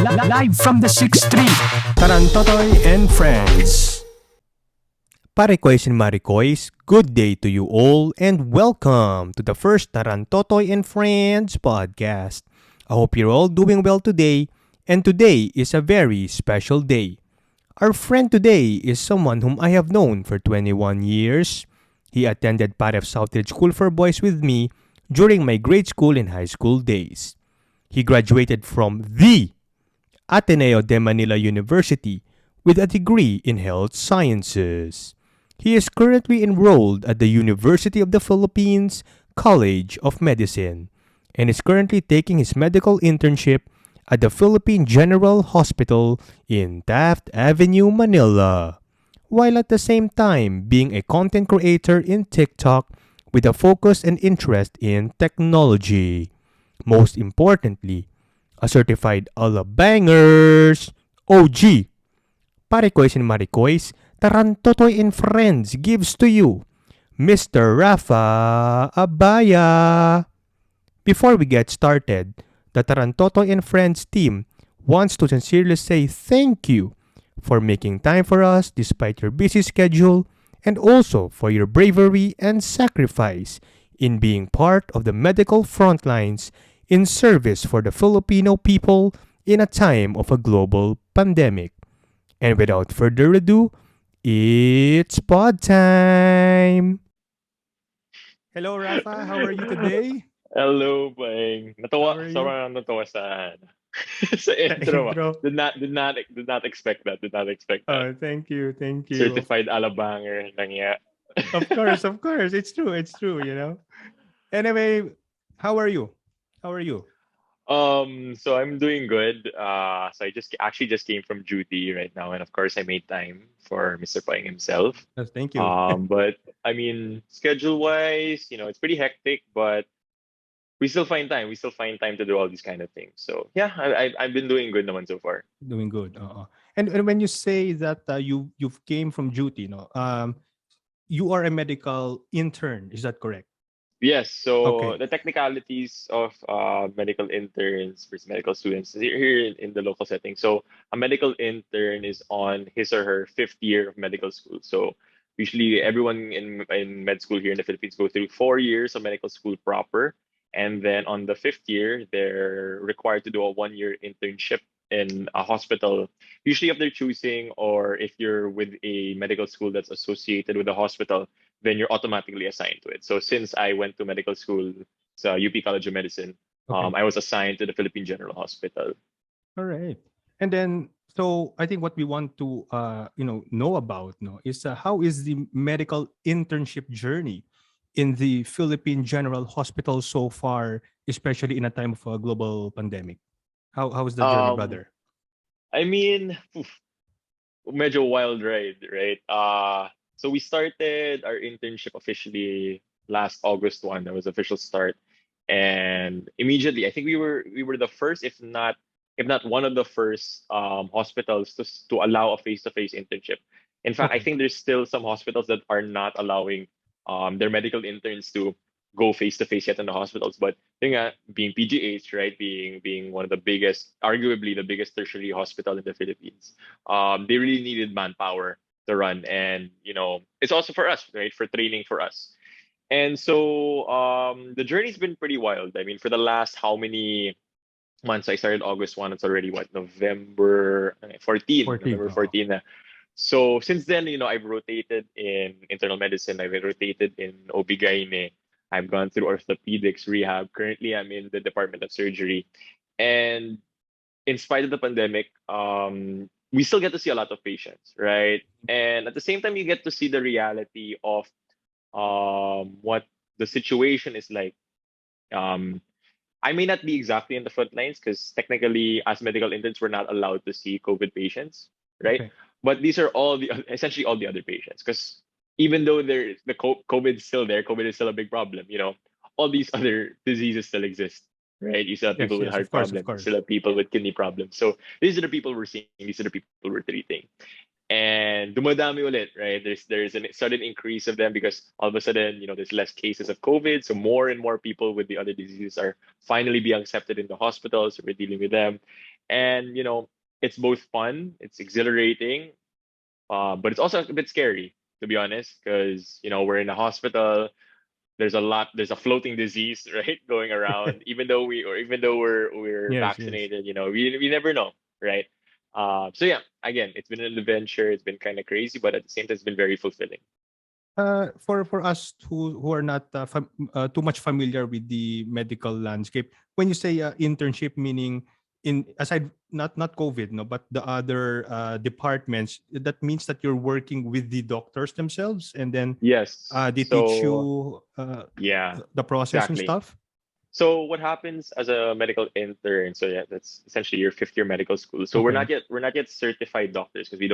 Live from the 6-3, Tarantotoy and Friends. Parekoys and Marikoys, good day to you all and welcome to the first Tarantotoy and Friends podcast. I hope you're all doing well today, and today is a very special day. Our friend today is someone whom I have known for 21 years. He attended PAREF Southridge School for Boys with me during my grade school and high school days. He graduated from the Ateneo de Manila University with a degree in health sciences. He is currently enrolled at the University of the Philippines College of Medicine and is currently taking his medical internship at the Philippine General Hospital in Taft Avenue, Manila, while at the same time being a content creator in TikTok with a focus and interest in technology. Most importantly, a certified Alabangers OG. Parekoys and Marikoys, Tarantotoy and Friends gives to you Mr. Rafa Abaya. Before we get started, the Tarantotoy and Friends team wants to sincerely say thank you for making time for us despite your busy schedule and also for your bravery and sacrifice in being part of the medical frontlines in service for the Filipino people in a time of a global pandemic. And without further ado, it's pod time! Hello, Rafa. How are you today? Hello, Paeng. How Natawa, are you? sobrang natawa sa sa Sa intro. intro. Did not expect that. Did not expect that. Oh, thank you. Thank you. Certified Alabanger lang ya. Of course, of course. It's true. It's true, you know. Anyway, how are you? How are you? So I'm doing good. So I just came from duty right now, and of course I made time for Mr. Paeng himself. Yes, thank you. But I mean, schedule-wise, it's pretty hectic, but we still find time. We still find time to do all these kind of things. So yeah, I've been doing good naman so far. Doing good. And when you say that you've came from duty, you are a medical intern. Is that correct? Yes, so Okay. the technicalities of medical interns versus medical students here in the local setting. So a medical intern is on his or her fifth year of medical school. So usually everyone in med school here in the Philippines go through 4 years of medical school proper. And then on the fifth year, they're required to do a 1 year internship in a hospital, usually of their choosing, or if you're with a medical school that's associated with a hospital, then you're automatically assigned to it. So since I went to medical school, so UP College of Medicine, Okay. I was assigned to the Philippine General Hospital. All right. And then, so I think what we want to, know about, is how is the medical internship journey in the Philippine General Hospital so far, especially in a time of a global pandemic? How is the journey, Um, brother? I mean, medyo wild ride, right? So we started our internship officially last August 1. That was official start, and immediately, I think we were the first, if not one of the first hospitals to allow a face-to-face internship. In fact, I Okay. think there's still some hospitals that are not allowing their medical interns to go face-to-face yet in the hospitals. But yun nga, being PGH, right, being one of the biggest, arguably the biggest tertiary hospital in the Philippines, they really needed manpower to run, and it's also for us, right, for training for us. And so the journey's been pretty wild. I mean, for the last how many months? I started August 1. It's already what, November 14, 14. November 14 na. So since then, I've rotated in internal medicine, I've rotated in OB-GYN, I've gone through orthopedics, rehab. Currently, I'm in the Department of Surgery. And in spite of the pandemic, we still get to see a lot of patients, right? And at the same time, you get to see the reality of what the situation is like. Um, I may not be exactly in the front lines because technically, as medical interns, we're not allowed to see COVID patients, right? Okay. But these are all the essentially all the other patients, because even though COVID is still there, COVID is still a big problem. All these other diseases still exist, right? You still have Yes, people with yes, of heart course, of problems, you still course. have people with kidney problems. So these are the people we're seeing. These are the people we're treating, and dumadami ulit, right? There's a sudden increase of them because all of a sudden, there's less cases of COVID, so more and more people with the other diseases are finally being accepted in the hospitals. So we're dealing with them, And it's both fun, it's exhilarating, but it's also a bit scary, to be honest, because we're in a hospital. There's a floating disease, right, going around. Even though we're Yes, yes. vaccinated, we never know, right? So yeah, again, it's been an adventure. It's been kind of crazy, but at the same time, it's been very fulfilling. For us who are not too much familiar with the medical landscape, when you say internship, meaning in aside not COVID, no, but the other departments, that means that you're working with the doctors themselves, and then Yes. they teach So you yeah, the process and exactly. stuff. So what happens as a medical intern? So yeah, that's essentially your fifth year medical school. So we're Okay. not yet certified doctors because we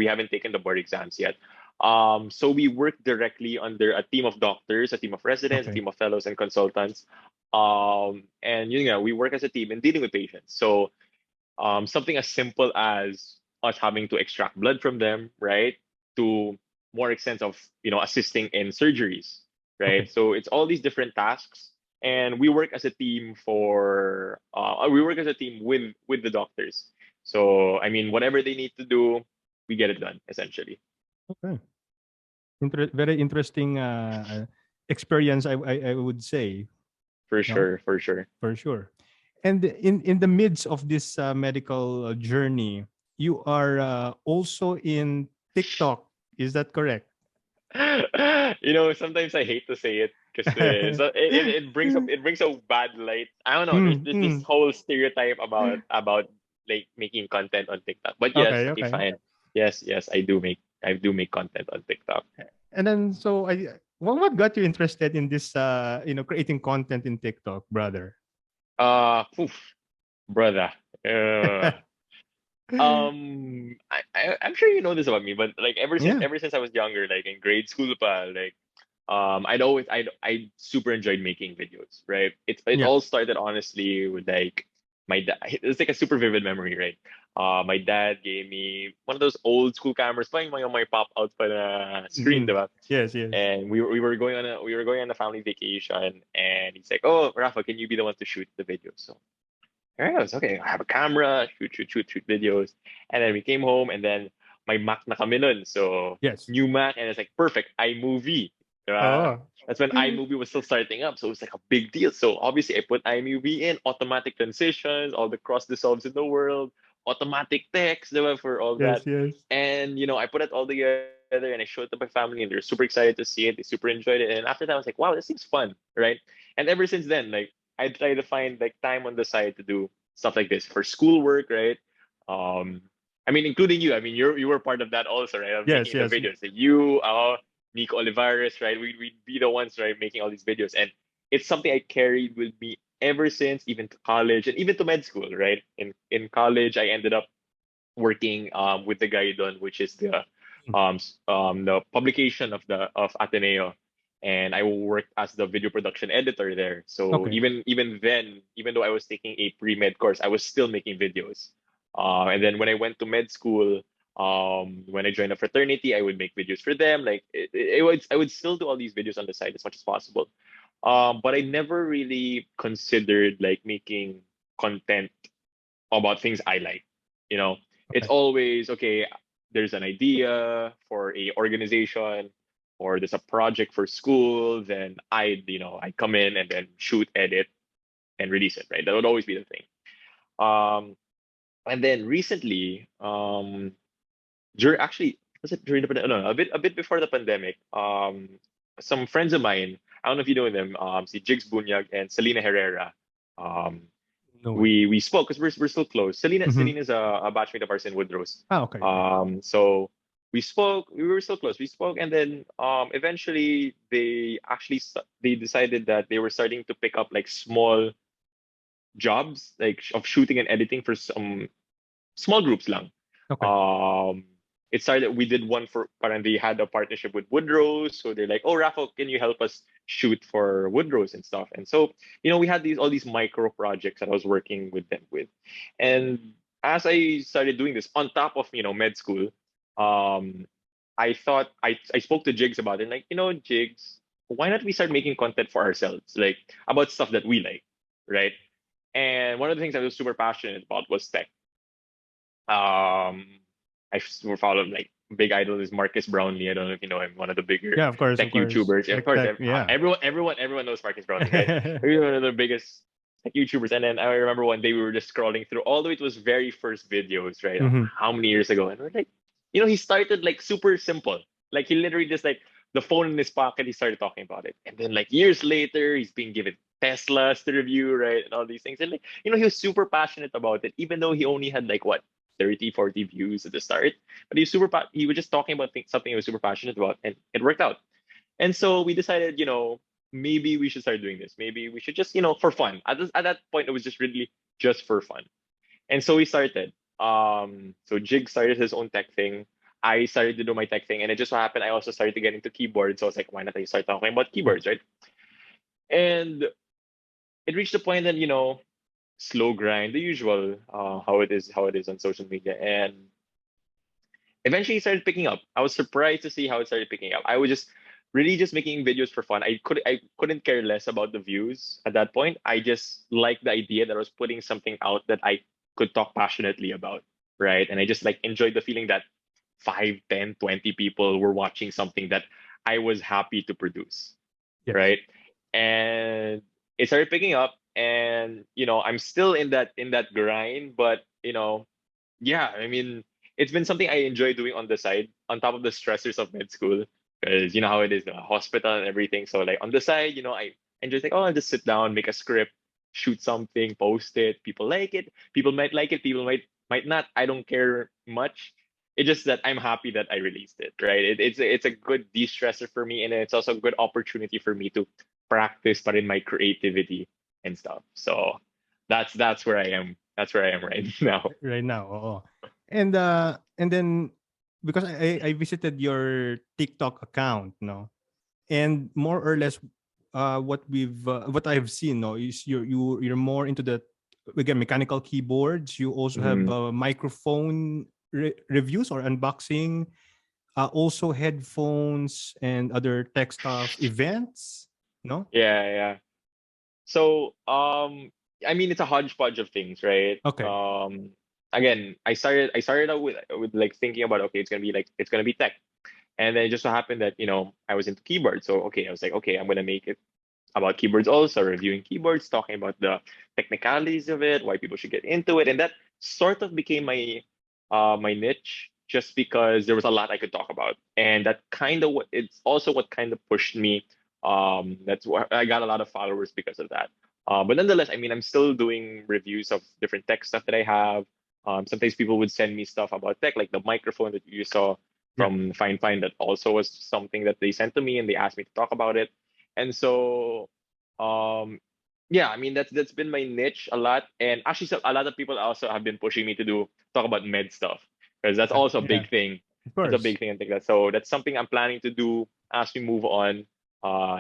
haven't taken the board exams yet. So we work directly under a team of doctors, a team of residents, a Okay. team of fellows and consultants. And we work as a team in dealing with patients. So something as simple as us having to extract blood from them, right? To more extent of assisting in surgeries, right? Okay. So it's all these different tasks, and we work as a team with the doctors. So I mean, whatever they need to do, we get it done essentially. Okay. Very interesting experience, I would say. For No, sure, for sure. for sure. And in the midst of this medical journey, you are also in TikTok. Is that correct? Sometimes I hate to say it because it brings a bad light. I don't know. There's Mm, this mm. whole stereotype about like making content on TikTok. But yes, Okay, okay, okay. fine. Yes, I do make content on TikTok. And then so what got you interested in this creating content in TikTok, brother? Oof, brother. Uh, I'm sure you know this about me, but like Yeah. ever since I was younger, like in grade school, like I super enjoyed making videos, right? It Yeah. all started honestly with like my dad. It's like a super vivid memory, right? My dad gave me one of those old school cameras, playing my pop out for the screen, Mm-mm. diba? Yes, yes. And we were going on a family vacation, and he's like, "Oh, Rafa, can you be the one to shoot the video?" So there I was, okay, I have a camera, shoot videos. And then we came home, and then my Mac na kami nun. So Yes. new Mac, and it's like perfect, iMovie. Diba? Oh. That's when iMovie was still starting up. So it's like a big deal. So obviously I put iMovie in, automatic transitions, all the cross dissolves in the world, automatic text, diba, for all Yes, that. yes. And I put it all together, and I showed it to my family, and they're super excited to see it. They super enjoyed it. And after that, I was like, wow, this seems fun, right? And ever since then, like I try to find like time on the side to do stuff like this for schoolwork, right? Um, I mean, including you. I mean, you were part of that also, right? Of Yes, making the yes. videos. Like you, Nico Olivares, right? We'd be the ones, right, making all these videos, and it's something I carried with me ever since, even to college and even to med school, right? In college, I ended up working with the Gaidon, which is the publication of Ateneo, and I worked as the video production editor there. So Okay. even then, even though I was taking a pre-med course, I was still making videos. And then when I went to med school, when I joined a fraternity, I would make videos for them. Like I would still do all these videos on the side as much as possible. But I never really considered like making content about things I like. You know, it's Okay. always okay. There's an idea for a organization, or there's a project for school. Then I come in and then shoot, edit, and release it. Right, that would always be the thing. Um, and then recently, during actually was it during the pandemic? No, a bit before the pandemic. Some friends of mine. I don't know if you know them. Si Jigs Bunyag and Selena Herrera. Um, No way. we spoke because we're still close. Selena Mm-hmm. Selena is a batchmate of ours in Woodrose. Ah, okay, okay. So we spoke. We were still close. We spoke, and then eventually they decided that they were starting to pick up like small jobs like of shooting and editing for some small groups lang. Okay. Um, it started. We did one for. Parang they had a partnership with Woodrose, so they're like, "Oh, Rafa, can you help us shoot for Woodrose and stuff?" And so, we had all these micro projects that I was working with them with, and as I started doing this on top of med school, um, I thought I spoke to Jigs about it. Like, Jigs, why not we start making content for ourselves, like about stuff that we like, right? And one of the things I was super passionate about was tech. Um, I followed like big idol is Marcus Brownlee. I don't know if you know him, one of the bigger Yeah, of course, of tech course. YouTubers. Of Tech, course, tech, yeah. everyone knows Marcus Brownlee, right? He's one of the biggest tech YouTubers. And then I remember one day we were just scrolling through all the way to his very first videos, right? Mm-hmm. How many years ago? And we're like, he started like super simple. Like he literally just like the phone in his pocket, he started talking about it. And then like years later, he's being given Teslas to review, right? And all these things. And like, he was super passionate about it, even though he only had like what, 30, 40 views at the start. But he was just talking about something he was super passionate about, and it worked out. And so we decided, maybe we should start doing this. Maybe we should just, for fun. At that point, it was just really just for fun. And so we started. So Jig started his own tech thing. I started to do my tech thing, and it just so happened I also started to get into keyboards. So I was like, why not I start talking about keyboards, right? And it reached a point that, slow grind, the usual, how it is on social media, and eventually it started picking up. I was surprised to see how it started picking up. I was just really just making videos for fun. I couldn't care less about the views at that point. I just liked the idea that I was putting something out that I could talk passionately about, right? And I just like enjoyed the feeling that 5, 10, 20 people were watching something that I was happy to produce, Yes. right? And it started picking up, and I'm still in that grind, but yeah, I mean, it's been something I enjoy doing on the side, on top of the stressors of med school, because you know how it is, the hospital and everything. So like on the side, I enjoy like, oh, I'll just sit down, make a script, shoot something, post it. People like it. People might like it. People might not. I don't care much. It's just that I'm happy that I released it, right? It's a good de-stressor for me, and it's also a good opportunity for me to practice, but in my creativity and stuff. So that's where I am. That's where I am right now. Right now, oo. And then because I visited your TikTok account, no? And more or less what I've seen, no, is you're more into the, again, mechanical keyboards. You also have Mhm. microphone reviews or unboxing, also headphones and other tech stuff events, no? Yeah, yeah. So, I mean, it's a hodgepodge of things, right? Okay. Again, I started out with like thinking about, okay, it's gonna be tech, and then it just so happened that I was into keyboards, so okay, I was like, okay, I'm gonna make it about keyboards also, reviewing keyboards, talking about the technicalities of it, why people should get into it, and that sort of became my niche, just because there was a lot I could talk about, and that kind of it's also what kind of pushed me. That's why I got a lot of followers because of that. But nonetheless, I mean, I'm still doing reviews of different tech stuff that I have. Sometimes people would send me stuff about tech, like the microphone that you saw Yeah. from Fine Fine. That also was something that they sent to me, and they asked me to talk about it. And so, um, yeah, I mean, that's been my niche a lot. And actually, so a lot of people also have been pushing me to talk about med stuff, because that's Yeah. also a Yeah. big thing. Of That's a course. big thing, I think that. So that's something I'm planning to do as we move on.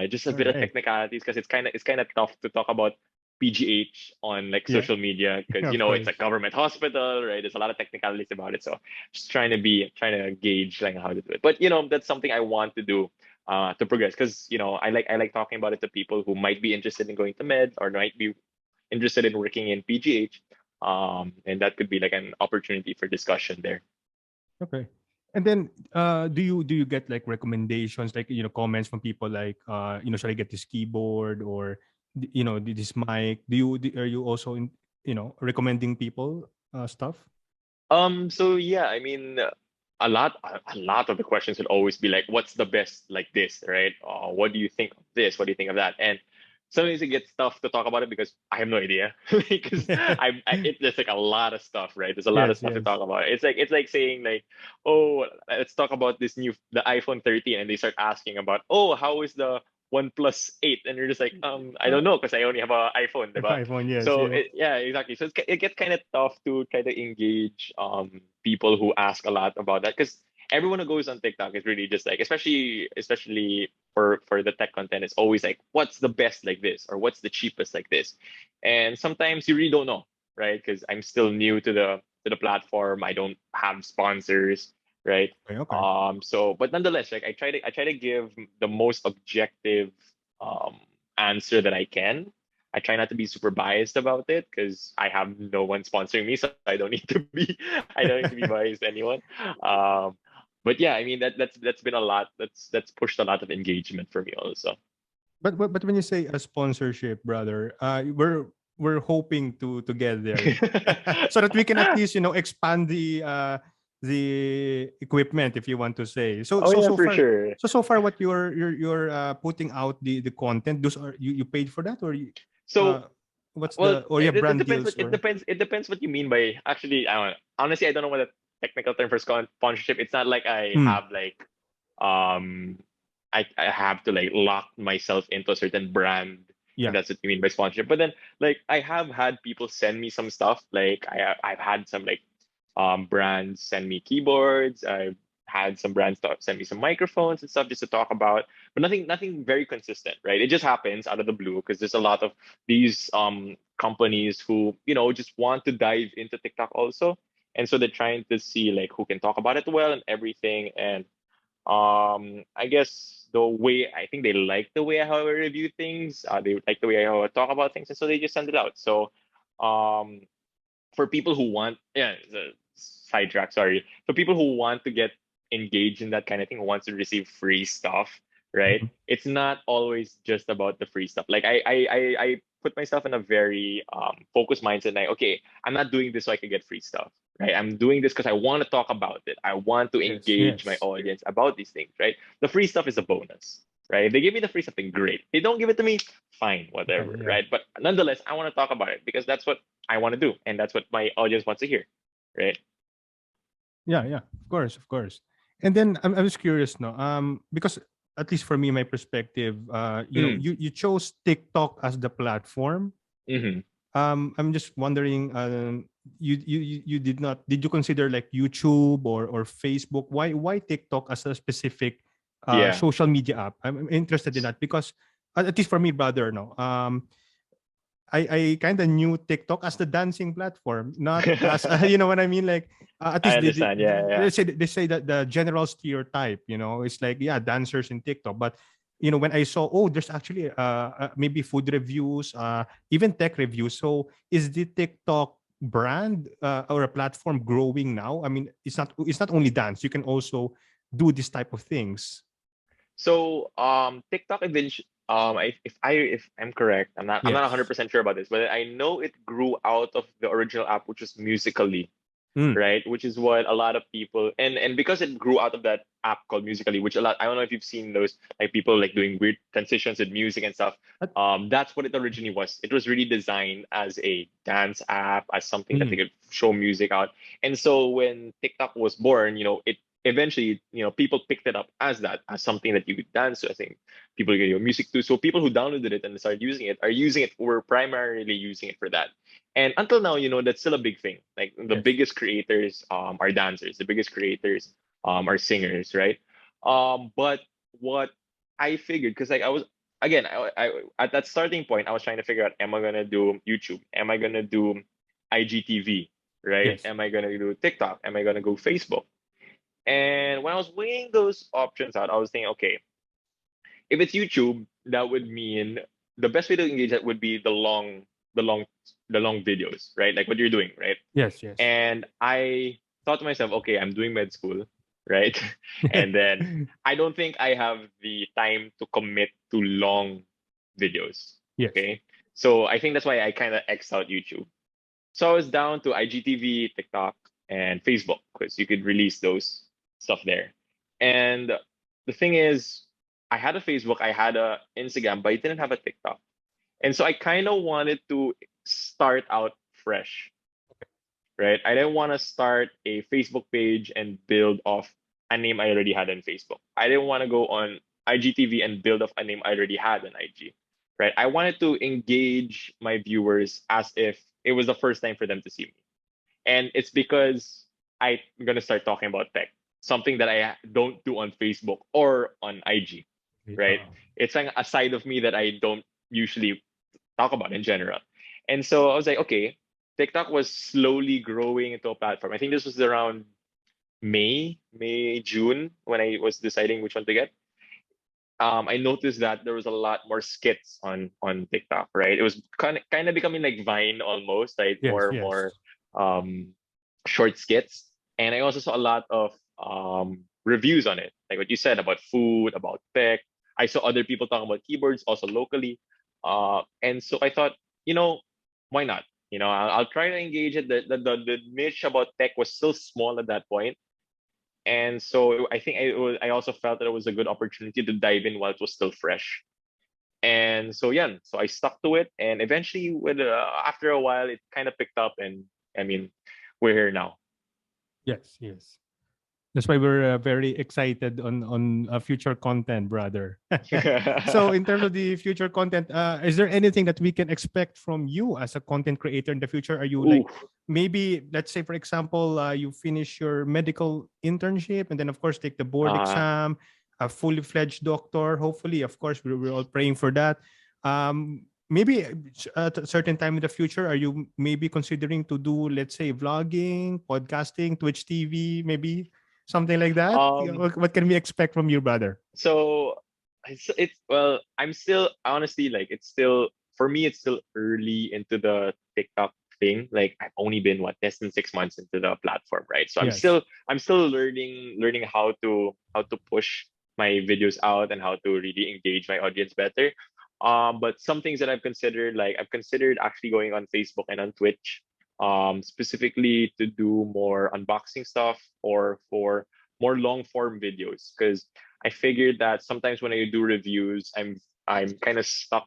Just a All bit of right. technicalities, because it's kind of tough to talk about PGH on like Yeah. social media, because Of it's a course. government hospital, right? There's a lot of technicalities about it. So just trying to gauge like how to do it. But that's something I want to do to progress, because I like talking about it to people who might be interested in going to med, or might be interested in working in PGH. And that could be like an opportunity for discussion there. Okay. And then do you get like recommendations, like comments from people like should I get this keyboard, or this mic? Are you also recommending people stuff? So yeah, I mean, a lot of the questions would always be like, "What's the best like this?" Right? What do you think of this? What do you think of that? And sometimes it gets tough to talk about it, because I have no idea. Because there's like a lot of stuff, right? There's a lot of Yes, stuff to yes. talk about. It's like saying like, "Oh, let's talk about the iPhone 13," and they start asking about, "Oh, how is the OnePlus 8?" And you're just like, I don't Uh, know, because I only have an iPhone, diba? iPhone, yes, So yes. yeah, exactly. So it gets kind of tough to try to engage people who ask a lot about that, because everyone who goes on TikTok is really just like, especially for the tech content, it's always like, what's the best like this, or what's the cheapest like this, and sometimes you really don't know, right? Because I'm still new to the platform. I don't have sponsors, right? Okay, okay. So but nonetheless, like I try to give the most objective um answer that I can. I try not to be super biased about it because I have no one sponsoring me, so I don't need to be I don't need to be biased to anyone. Um, but yeah, I mean that's been a lot. That's pushed a lot of engagement for me also. But when you say a sponsorship, brother, we're hoping to get there, so that we can at least expand the equipment, if you want to say. So Oh so yeah, so for far, sure. so far what you're putting out the content. Those are you paid for that, or So uh what's well, the, or you have it brand depends. deals, or It depends what you mean by actually. I don't know. Honestly, I don't know what the technical term for sponsorship. It's not like I Hmm, have like um I have to like lock myself into a certain brand if yeah. that's what you mean by sponsorship. But then like I have had people send me some stuff. Like I've had some like brands send me keyboards. I've had some brands send me some microphones and stuff just to talk about, but nothing very consistent, right? It just happens out of the blue because there's a lot of these companies who just want to dive into TikTok also, and so they're trying to see like who can talk about it well and everything. And I guess I think they like the way how I review things. They like the way how I talk about things, and so they just send it out. So um for people who want, yeah, the sidetrack, sorry. For people who want to get engaged in that kind of thing, who wants to receive free stuff, right? Mhm. It's not always just about the free stuff. Like I put myself in a very focused mindset. Like, okay, I'm not doing this so I can get free stuff, right? I'm doing this because I want to talk about it. I want to Yes, engage my yes. audience about these things, right? The free stuff is a bonus, right? If they give me the free something, great. If they don't give it to me, fine, Yeah, whatever, yeah. right? But nonetheless, I want to talk about it because that's what I want to do, and that's what my audience wants to hear, right? Yeah, yeah, of course, of course. And then I was curious, no, because at least for me, my perspective, Mm, you chose TikTok as the platform. hmm. I'm just wondering, you did you consider like YouTube or Facebook? Why TikTok as a specific Yeah. social media app? I'm interested in that because at least for me, brother, no, I kind of knew TikTok as the dancing platform, not as you know what I mean. Like at I least understand. Yeah, yeah. they say that the general stereotype, it's like, yeah, dancers in TikTok. But when I saw, oh, there's actually maybe food reviews, even tech reviews. So is the TikTok brand or a platform growing now? I mean, it's not only dance. You can also do this type of things. So TikTok eventually, if I'm correct, I'm not Yes. 100% sure about this, but I know it grew out of the original app, which was Musically, Mm. right? Which is what a lot of people, and because it grew out of that app called Musically, which a lot, I don't know if you've seen those, like people like doing weird transitions with music and stuff. At- That's what it originally was. It was really designed as a dance app, as something that they mm. could show music out. And so when TikTok was born, it eventually, people picked it up as that, as something that you could dance to. I think people get your music to. So people who downloaded it and started using it are using it, were primarily using it for that. And until now, that's still a big thing. Like the Yes. biggest creators are dancers. The biggest creators are singers, right? But what I figured, because like I was again, I at that starting point, I was trying to figure out: am I gonna do YouTube? Am I gonna do IGTV? Right? Yes. Am I gonna do TikTok? Am I gonna go Facebook? And when I was weighing those options out, I was thinking, okay, if it's YouTube, that would mean the best way to engage that would be the long, the long videos, right? Like what you're doing, right? Yes. Yes. And I thought to myself, okay, I'm doing med school, right? And then I don't think I have the time to commit to long videos. Yes. Okay. So I think that's why I kind of X out YouTube. So I was down to IGTV, TikTok, and Facebook because you could release those stuff there. And the thing is, I had a Facebook, I had a Instagram, but I didn't have a TikTok. And so I kind of wanted to start out fresh, right? I didn't want to start a Facebook page and build off a name I already had on Facebook. I didn't want to go on IGTV and build off a name I already had on IG, right? I wanted to engage my viewers as if it was the first time for them to see me. And it's because I'm going to start talking about tech, something that I don't do on Facebook or on IG, right? Uh, It's like a side of me that I don't usually talk about in general. And so I was like, okay, TikTok was slowly growing into a platform. I think this was around June when I was deciding which one to get. I noticed that there was a lot more skits on TikTok, right? It was kind of becoming like Vine almost, right? Yes, More yes. um short skits. And I also saw a lot of reviews on it, like what you said about food, about tech. I saw other people talking about keyboards also locally. And so I thought, you know, why not? I'll try to engage it. The niche about tech was still small at that point, and so I think I also felt that it was a good opportunity to dive in while it was still fresh. And so yeah, so I stuck to it, and eventually, with after a while, it kind of picked up, and I mean, we're here now. Yes, yes. That's why we're very excited on future content, brother. So, in terms of the future content, is there anything that we can expect from you as a content creator in the future? Are you Ooh, like maybe, let's say, for example, you finish your medical internship and then, of course, take the board uh, exam, a fully fledged doctor. Hopefully, of course, we're all praying for that. Maybe at a certain time in the future, are you maybe considering to do, let's say, vlogging, podcasting, Twitch TV, maybe? Something like that? Yeah, um, what can we expect from you, brother? so it's well, I'm still honestly like it's still for me it's still early into the TikTok thing. Like I've only been what less than 6 months into the platform, right? So Yes. I'm still learning how to push my videos out and how to really engage my audience better. But some things that I've considered, like I've considered actually going on Facebook and on Twitch, specifically to do more unboxing stuff or for more long form videos because I figured that sometimes when I do reviews, I'm kind of stuck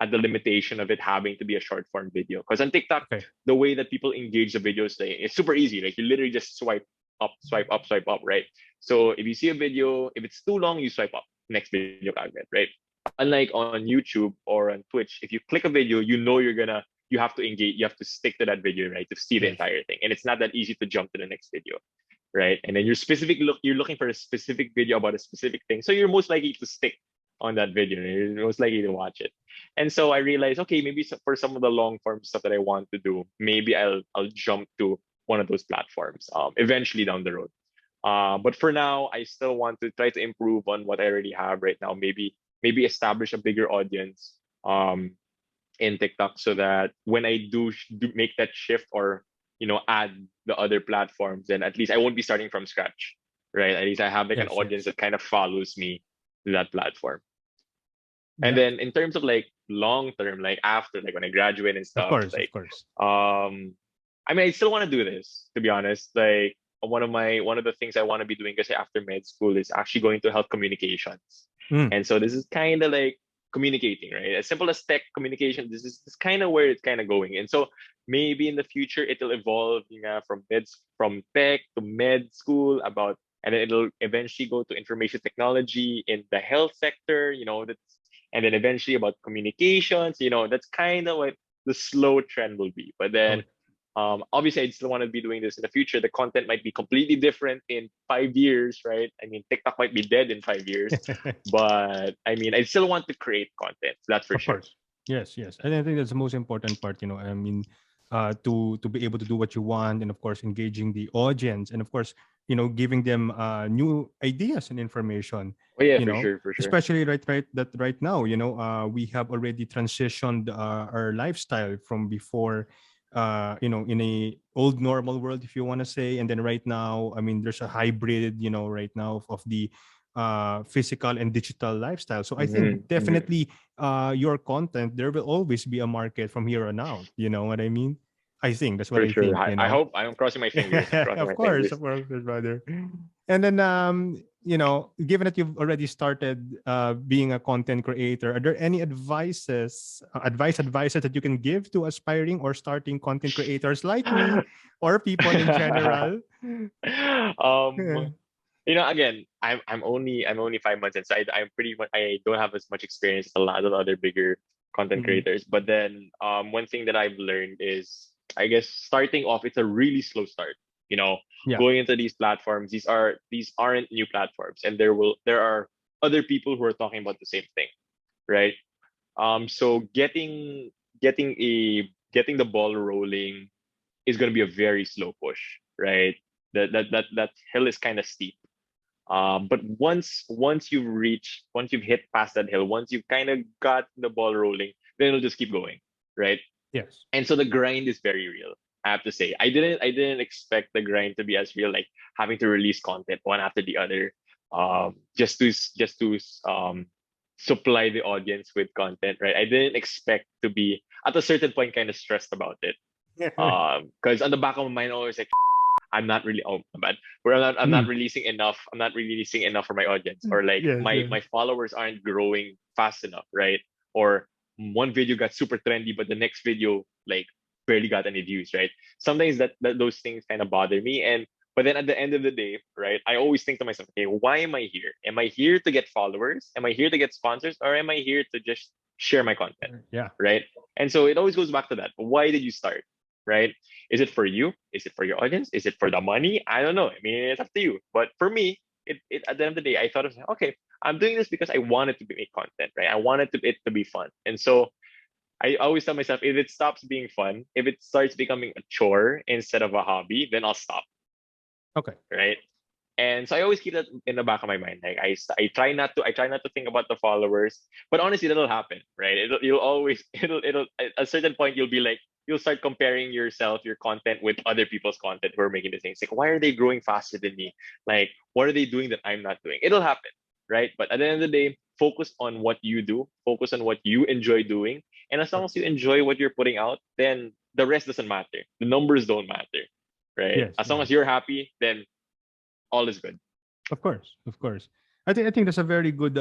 at the limitation of it having to be a short form video. Because on TikTok, Okay. the way that people engage the videos, like, it's super easy. Like you literally just swipe up, swipe up, swipe up, right? So if you see a video, if it's too long, you swipe up. Next video kagad, right? Unlike on YouTube or on Twitch, if you click a video, you have to engage, you have to stick to that video, right? To see the Yes. entire thing. And it's not that easy to jump to the next video, right? And then you're looking for a specific video about a specific thing. So you're most likely to stick on that video. You're most likely to watch it. And so I realized, okay, maybe for some of the long form stuff that I want to do, maybe I'll jump to one of those platforms eventually down the road. But for now, I still want to try to improve on what I already have right now. Maybe establish a bigger audience in TikTok so that when I do make that shift or add the other platforms, then at least I won't be starting from scratch, right? At least I have like an Yes. audience Yes. that kind of follows me to that platform. And Yeah. then in terms of like long term, like after like when I graduate and Of stuff, course. Of like course. I mean I still want to do this to be honest. Like one of the things I want to be doing because after med school is actually going to health communications. Mm. And so this is kind of like communicating, right? As simple as tech communication, this kind of where it's kind of going. And so maybe in the future it'll evolve, from tech to med school about, and then it'll eventually go to information technology in the health sector, and then eventually about communications, that's kind of what the slow trend will be. But then Okay. obviously, I still want to be doing this in the future. The content might be completely different in 5 years, right? I mean, TikTok might be dead in 5 years, but I mean, I still want to create content. That's for Of sure. course. Yes, yes. And I think that's the most important part, I mean, to be able to do what you want and of course engaging the audience and of course, giving them new ideas and information, Oh yeah, you for know, sure, for sure. especially right now, we have already transitioned our lifestyle from before in a old normal world if you want to say, and then right now, I mean, there's a hybrid, right now of the physical and digital lifestyle. So I think Hmm, hmm. definitely your content, there will always be a market from here on out. You know what I mean? I think that's what For I sure. think. I hope I'm crossing my fingers. I'm crossing my Of fingers. course, brother. And then, given that you've already started being a content creator, are there any advices that you can give to aspiring or starting content creators like me or people in general? um, again, I'm only 5 months in, so I'm pretty much I don't have as much experience as a lot of other bigger content Mhm. creators. But then one thing that I've learned is I guess starting off, it's a really slow start. You know, Yeah. going into these platforms, these aren't new platforms, and there are other people who are talking about the same thing, right? So getting the ball rolling is going to be a very slow push, right? That hill is kind of steep. But once you've hit past that hill, once you've kind of got the ball rolling, then it'll just keep going, right? Yes. And so the grind is very real. I have to say, I didn't expect the grind to be as real, like having to release content one after the other, just to supply the audience with content, right? I didn't expect to be at a certain point kind of stressed about it. Because on the back of my mind, always like I'm not really bad. Where I'm not Hmm. releasing enough. I'm not releasing enough for my audience, or like Yes, my followers aren't growing fast enough, right? Or one video got super trendy, but the next video like barely got any views, right? Sometimes that those things kind of bother me, and but then at the end of the day, right, I always think to myself, okay, why am I here? Am I here to get followers? Am I here to get sponsors, or am I here to just share my content, yeah. right? And so it always goes back to that. Why did you start, right? Is it for you? Is it for your audience? Is it for the money? I don't know. I mean, it's up to you. But for me, it at the end of the day, I thought of okay, I'm doing this because I wanted to make content, right? I wanted it to be fun. And so I always tell myself, if it stops being fun, if it starts becoming a chore instead of a hobby, then I'll stop, Okay. right? And so I always keep that in the back of my mind. Like I try not to think about the followers, but honestly, that'll happen, right? You'll always it'll at a certain point you'll be like you'll start comparing yourself, your content with other people's content who are making the things. Like, why are they growing faster than me? Like, what are they doing that I'm not doing? It'll happen, right? But at the end of the day, focus on what you do, focus on what you enjoy doing, and as long as you enjoy what you're putting out, then the rest doesn't matter. The numbers don't matter, right? Yes. As long Yes. as you're happy, then all is good. Of course, of course. I think that's a very good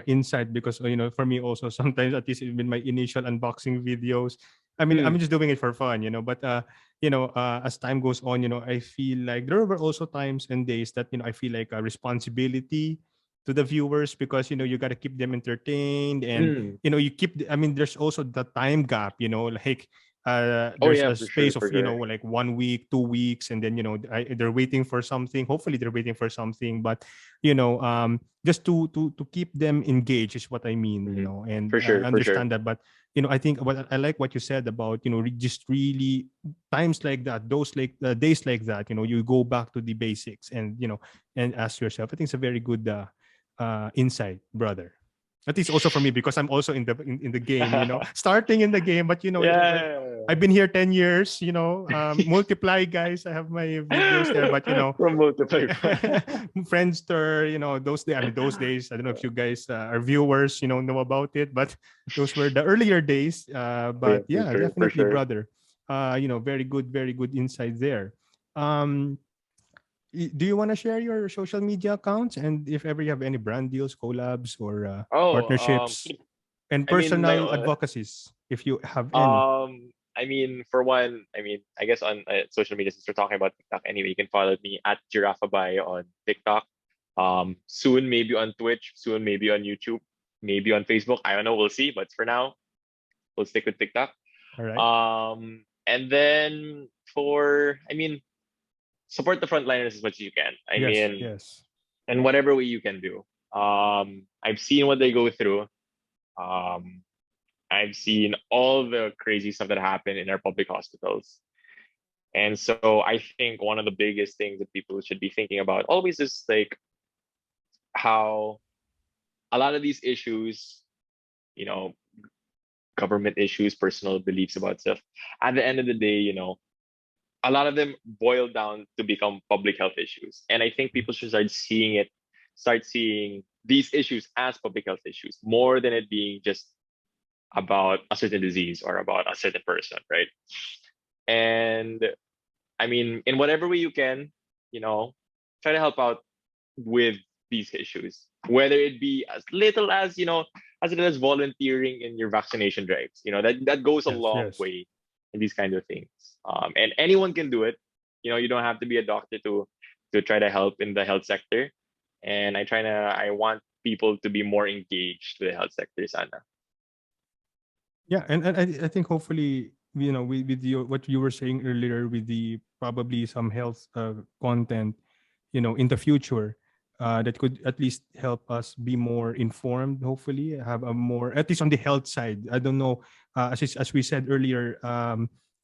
insight because for me also sometimes at least in my initial unboxing videos, I mean I'm Mm, just doing it for fun, but as time goes on, I feel like there were also times and days that I feel like a responsibility to the viewers because you got to keep them entertained and mm. you keep I mean there's also the time gap, like Oh there's yeah, a for sure, space of for sure. like 1 week 2 weeks and then they're waiting for something, hopefully they're waiting for something, but just to keep them engaged is what I mean, Hmm. and For I sure, for sure. understand that. But I think what I like what you said about just really times like that, those like days like that, you go back to the basics and and ask yourself. I think it's a very good insight, brother. At least also for me because I'm also in the game, starting in the game, but Yeah. I've been here 10 years, multiply guys. I have my videos there, but From multiple. Friendster, those days, I don't know if you guys are viewers, know about it, but those were the earlier days. Yeah, But for yeah, sure, for definitely, sure. brother. Very good insight there. Um, do you want to share your social media accounts and if ever you have any brand deals, collabs, or Oh, partnerships and I mean, my personal advocacies, if you have any? I mean, for one, I mean, I guess on social media, since we're talking about TikTok anyway, you can follow me at Abaya on TikTok. Soon maybe on Twitch, soon maybe on YouTube, maybe on Facebook. I don't know, we'll see. But for now, we'll stick with TikTok. All right. And then I mean, support the frontliners as much as you can. I Yes. mean, Yes. in whatever way you can do. I've seen what they go through. Um, I've seen all the crazy stuff that happen in our public hospitals. And so I think one of the biggest things that people should be thinking about always is like how a lot of these issues, you know, government issues, personal beliefs about stuff, at the end of the day, a lot of them boil down to become public health issues. And I think people should start seeing these issues as public health issues more than it being just about a certain disease or about a certain person, right? And I mean, in whatever way you can, you know, try to help out with these issues, whether it be as little as volunteering in your vaccination drives. That goes a Yes. long Yes. way in these kind of things. And anyone can do it. You don't have to be a doctor to try to help in the health sector. And I want people to be more engaged with the health sector, sana. Yeah, and I think hopefully with what you were saying earlier with the probably some health content, in the future, that could at least help us be more informed. Hopefully, have a more at least on the health side. I don't know, as we said earlier.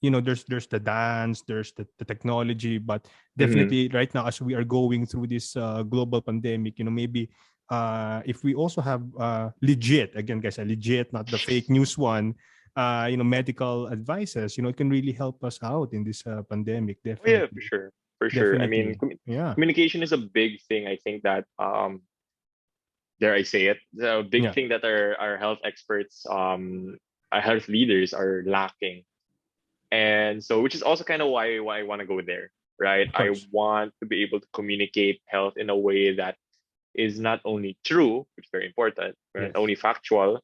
there's the dance, there's the technology, but Mm-hmm. definitely right now as we are going through this global pandemic, maybe if we also have legit, again guys, legit, not the fake news one, medical advices, it can really help us out in this pandemic. Oh, yeah, for Definitely. sure. For sure. I mean, Definitely. Yeah. communication is a big thing. I think that dare I say it, the big Yeah. thing that our health experts, our health leaders are lacking. And so, which is also kind of why I want to go there, right? Of I course. want to be able to communicate health in a way that is not only true, which is very important, not Yes. only factual,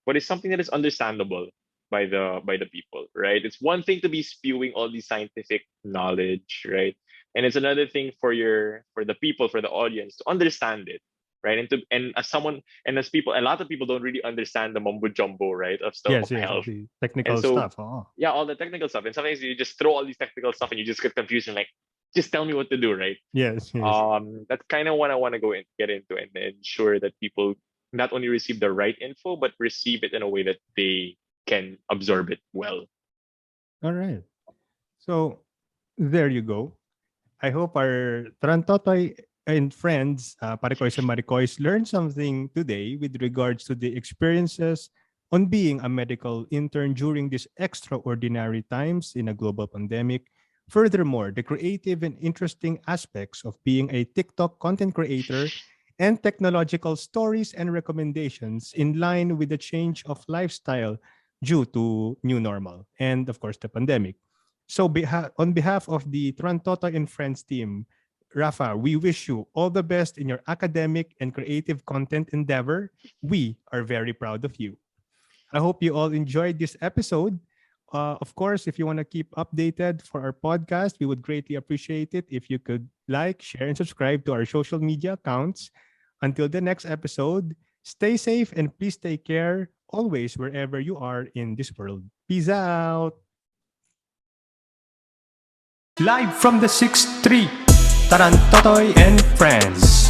but it's something that is understandable by the people, right? It's one thing to be spewing all these scientific knowledge, right? And it's another thing for the people, for the audience to understand it, right? And as someone and as people, a lot of people don't really understand the mumbo jumbo, right, of stuff of Yes, yes, health. the And technical so stuff. Oh. yeah, all the technical stuff. And sometimes you just throw all these technical stuff and you just get confused and like, just tell me what to do, right? Yes, yes. That's kind of what I want to go and get into and ensure that people not only receive the right info but receive it in a way that they can absorb it well. All right. So there you go. I hope our Trantotoy and friends, Parikoys and Marikoys, learned something today with regards to the experiences on being a medical intern during these extraordinary times in a global pandemic. Furthermore, the creative and interesting aspects of being a TikTok content creator and technological stories and recommendations in line with the change of lifestyle due to new normal and, of course, the pandemic. So, on behalf of the Trantoto and Friends team, Rafa, we wish you all the best in your academic and creative content endeavor. We are very proud of you. I hope you all enjoyed this episode. Of course, if you want to keep updated for our podcast, we would greatly appreciate it if you could like, share, and subscribe to our social media accounts. Until the next episode, stay safe and please take care always wherever you are in this world. Peace out. Live from the 6th Street, Tarantotoy and Friends.